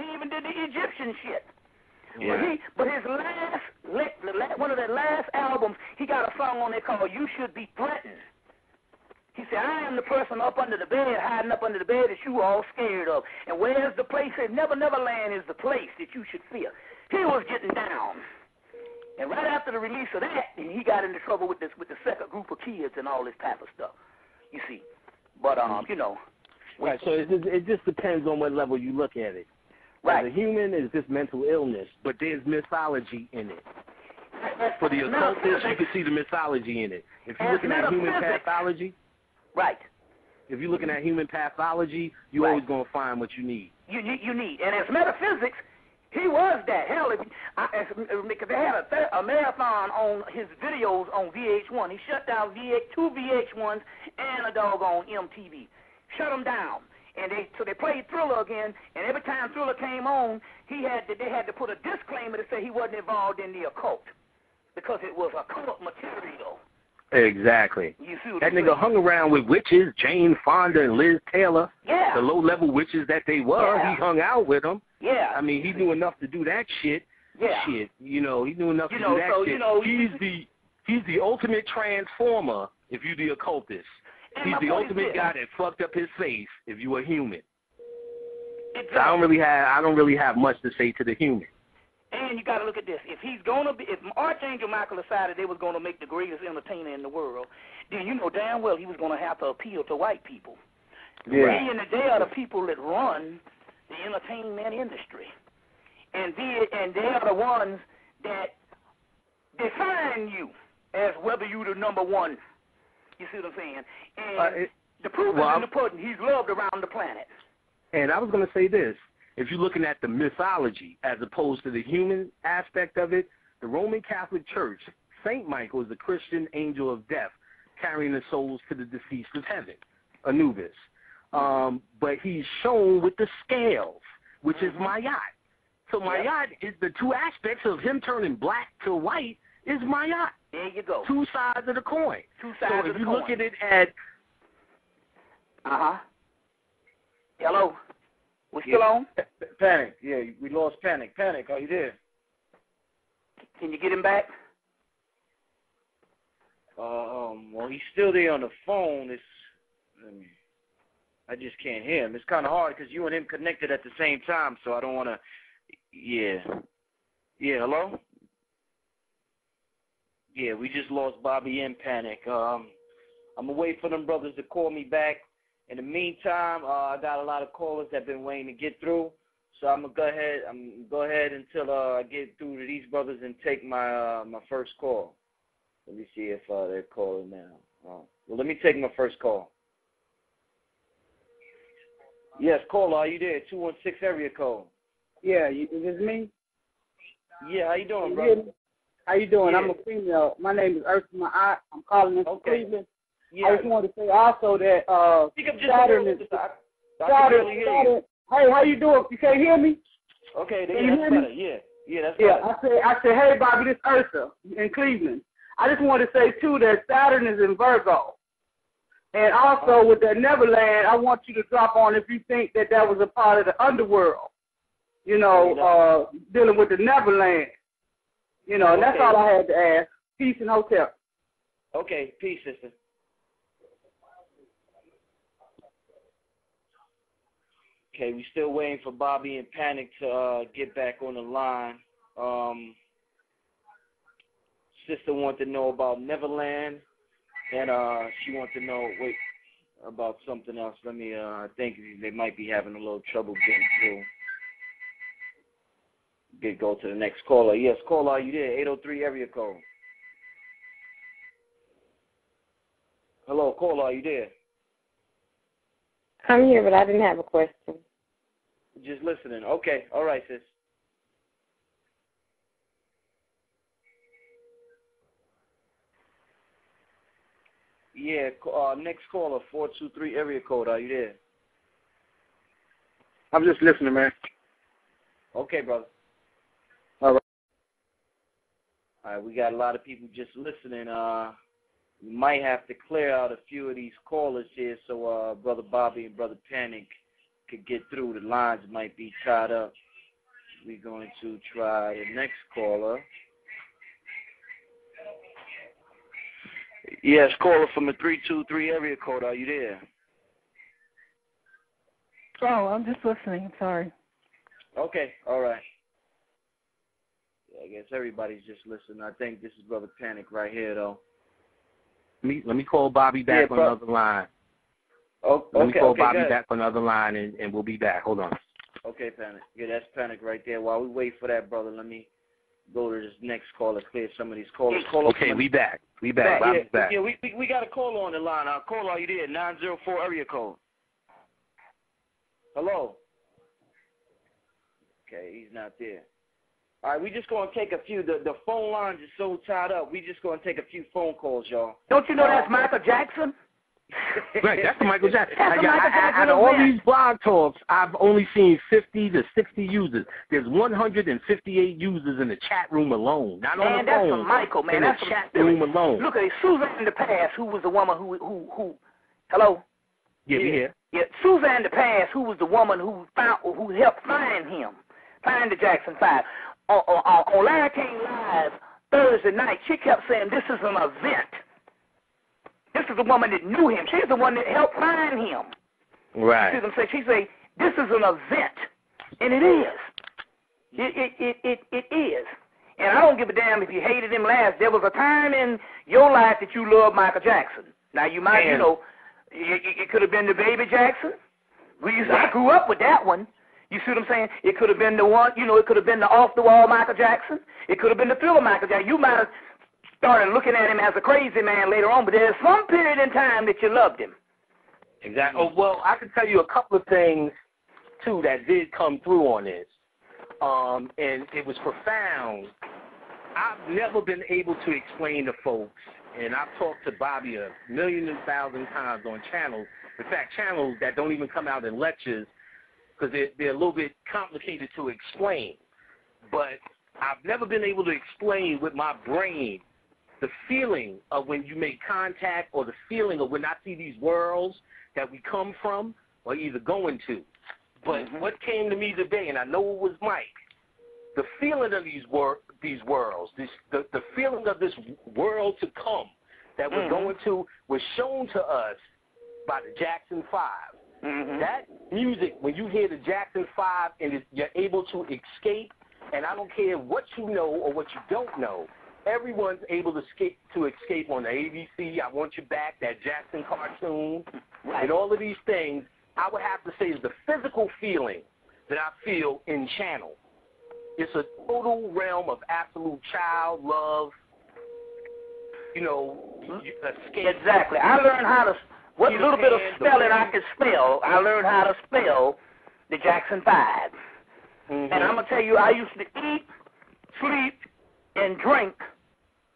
He even did the Egyptian shit. Yeah. But his one of the last albums, he got a song on there called "You Should Be Threatened." He said, "I am the person up under the bed, hiding up under the bed that you all scared of. And where's the place? Never Land is the place that you should fear." He was getting down. And right after the release of that, he got into trouble with the second group of kids and all this type of stuff. You see, but you know. Right. So it just depends on what level you look at it. Right. As a human, is just mental illness, but there's mythology in it. For the occultist, you can see the mythology in it. If you're looking at human pathology, right. If you're looking at human pathology, you're always going to find what you need. You need, and as metaphysics, he was that. Hell, because they had a marathon on his videos on VH1. He shut down two VH1s and a doggone MTV. Shut them down. And so they played Thriller again, and every time Thriller came on, they had to put a disclaimer to say he wasn't involved in the occult because it was occult material. Exactly. You see what that nigga hung around with witches, Jane Fonda and Liz Taylor. Yeah. The low-level witches that they were. Yeah. He hung out with them. Yeah. I mean, he knew enough to do that shit. Yeah. Shit, he knew enough to do that shit. He's the ultimate transformer if you're the occultist. He's the ultimate guy that fucked up his face if you were human. Exactly. So I don't really have much to say to the human. And you got to look at this. If Archangel Michael decided they was going to make the greatest entertainer in the world, then you know damn well he was going to have to appeal to white people. Yeah. They are the people that run the entertainment industry, and they are the ones that define you as whether you're the number one. You see what I'm saying? And the proof is in the pudding. He's loved around the planet. And I was going to say this. If you're looking at the mythology as opposed to the human aspect of it, the Roman Catholic Church, St. Michael is the Christian angel of death, carrying the souls to the deceased of heaven, Anubis. But he's shown with the scales, which is Mayat. So Mayat is the two aspects of him turning black to white is Mayat. There you go. Two sides of the coin. Two sides of the coin. So if you look at it at... Hello? We still on? Panic. Yeah, we lost Panic. Panic, are you there? Can you get him back? Well, he's still there on the phone. I just can't hear him. It's kind of hard because you and him connected at the same time, so I don't want to... Yeah. Yeah, hello? Yeah, we just lost Bobby and Panic. I'm going to wait for them brothers to call me back. In the meantime, I got a lot of callers that have been waiting to get through, so I'm going to go ahead until I get through to these brothers and take my my first call. Let me see if they're calling now. Well, let me take my first call. Yes, caller, are you there? 216 area code. Yeah, is this me? Yeah, how you doing, brother? How you doing? Yeah. I'm a female. My name is Ursula. I'm calling in from Cleveland. Yeah. I just wanted to say also that Saturn is Saturn. Hey, how you doing? You can't hear me? Okay, can you hear me? Better. Yeah, that's better. I said, hey, Bobby, this is Ursa in Cleveland. I just wanted to say, too, that Saturn is in Virgo. And also with that Neverland, I want you to drop on if you think that was a part of the underworld, dealing with the Neverland. And that's all I had to ask. Peace and hotel. Okay, peace, sister. Okay, we still waiting for Bobby and Panic to get back on the line. Sister wanted to know about Neverland, and she wanted to know about something else. Let me. I think they might be having a little trouble getting through. Go to the next caller. Yes, caller, are you there? 803 area code. Hello, caller, are you there? I'm here, but I didn't have a question. Just listening. Okay. All right, sis. Yeah, next caller, 423 area code. Are you there? I'm just listening, man. Okay, brother. All right. All right, we got a lot of people just listening. We might have to clear out a few of these callers here so Brother Bobby and Brother Panic could get through. The lines might be tied up. we're going to try the next caller. Yes, caller from the 323 area code. Are you there? Oh, I'm just listening. Sorry. Okay, all right. Yeah, I guess everybody's just listening. I think this is Brother Panic right here, though. Let me call Bobby back on another line. Oh, Let me call Bobby good. back on another line, and we'll be back. Hold on. Okay, Panic. Yeah, that's Panic right there. While we wait for that, brother, let me go to this next caller, clear some of these callers. Okay, we back. We back. Bobby's back. Yeah, we got a caller on the line. Caller, are you there? 904 area code. Hello. Okay, he's not there. All right, we just going to take a few. The phone lines are so tied up. We just going to take a few phone calls, y'all. Don't you know that's Michael Jackson? Right, that's Michael Jackson. That's Michael Jackson. Out of all these blog talks, I've only seen 50 to 60 users. There's 158 users in the chat room alone. Not on the phone. That's from Michael, man. In That's the from chat room alone. Look at it. Suzanne the Past, who was the woman who hello? Yeah, we here. Yeah, Suzanne the Past, who was the woman who helped find the Jackson 5. On Larry King Live Thursday night, she kept saying this is an event. This is the woman that knew him. She's the one that helped find him. Right. She say this is an event, and it is. It is. And I don't give a damn if you hated him last. There was a time in your life that you loved Michael Jackson. Now you might, it could have been the Baby Jackson. I grew up with that one. You see what I'm saying? It could have been the one, it could have been the off-the-wall Michael Jackson. It could have been the Thriller Michael Jackson. You might have started looking at him as a crazy man later on, but there's some period in time that you loved him. Exactly. Oh, well, I can tell you a couple of things, too, that did come through on this. And it was profound. I've never been able to explain to folks, and I've talked to Bobby a million and thousand times on channels, in fact, channels that don't even come out in lectures, because they're a little bit complicated to explain. But I've never been able to explain with my brain the feeling of when you make contact, or the feeling of when I see these worlds that we come from or either going to. But what came to me today, and I know it was Mike, the feeling of these worlds, the feeling of this world to come that we're going to was shown to us by the Jackson 5. That music, when you hear the Jackson 5 and you're able to escape, and I don't care what you know or what you don't know, everyone's able to escape on the ABC, I Want You Back, that Jackson cartoon, and all of these things. I would have to say is the physical feeling that I feel in channel. It's a total realm of absolute child love, escape. Exactly. I learned how to, what little bit of spelling I could spell, I learned how to spell the Jackson 5. And I'm going to tell you, I used to eat, sleep, and drink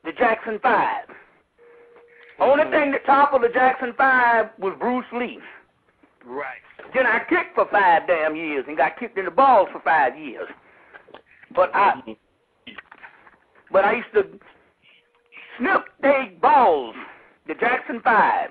the Jackson 5. Only thing that toppled the Jackson 5 was Bruce Lee. Right. Then I kicked for 5 damn years and got kicked in the balls for 5 years. But I used to snip they balls, the Jackson 5.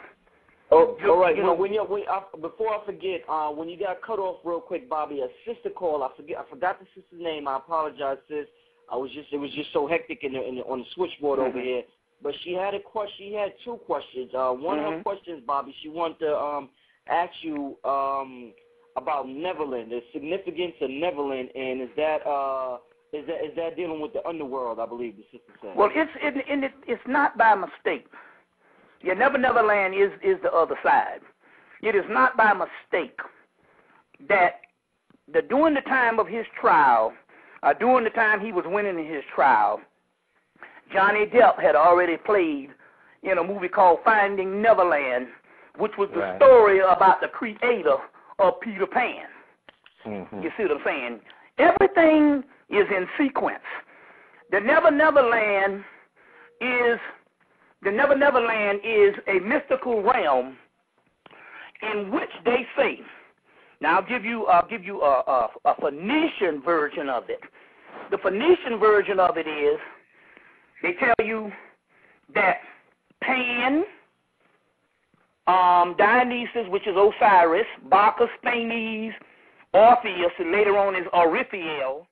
Oh, all right. Before I forget, when you got cut off real quick, Bobby, a sister called. I forgot the sister's name. I apologize, sis. It was just so hectic on the switchboard over here. But she had a question. She had 2 questions. One of her questions, Bobby, she wanted to ask you about Neverland, the significance of Neverland, and is that dealing with the underworld? I believe the sister said. Well, it's not by mistake. Yeah, Neverland is the other side. It is not by mistake that during the time of his trial, during the time he was winning in his trial, Johnny Depp had already played in a movie called Finding Neverland, which was the story about the creator of Peter Pan. You see what I'm saying? Everything is in sequence. The Neverland is a mystical realm in which they say. Now I'll give you a Phoenician version of it. The Phoenician version of it is they tell you that Pan, Dionysus, which is Osiris, Bacchus, Phanes, Orpheus, and later on is Orythiel,